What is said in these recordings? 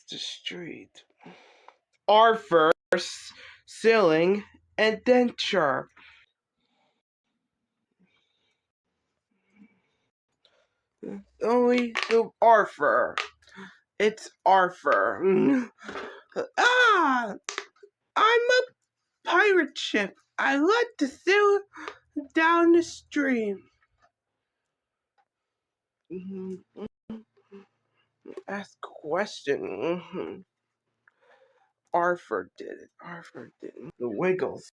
the street. Arthur ceiling and denture. Only the Arthur. It's Arthur. Ah! I'm a pirate ship. I like to sail down the stream. Ask a question. Arthur did it. Arthur didn't. The Wiggles.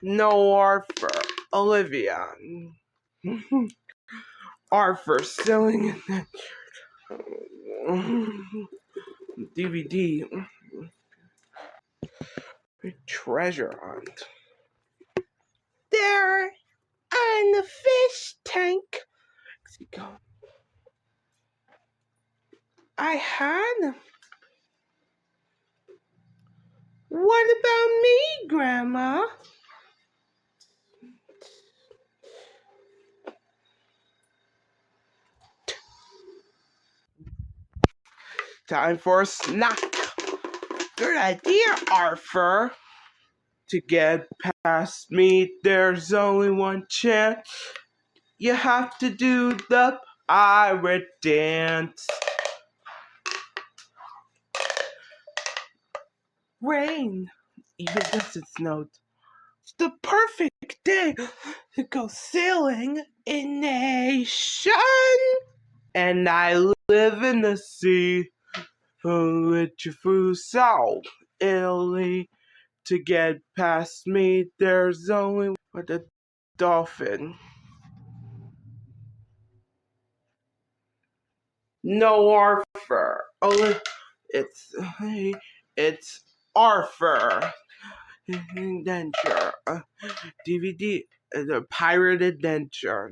No, Arthur. Olivia. Arthur selling DVD. Treasure hunt. There in the fish tank. I had. What about me, Grandma? Time for a snack. Good idea, Arthur. To get past me, there's only one chance. You have to do the pirate dance. Rain, even if it snowed. It's the perfect day to go sailing in the ocean. And I live in the sea, with you through South Italy. To get past me, there's only but a dolphin. No Arthur. Oh, it's Arthur. Adventure. DVD. The Pirate Adventure.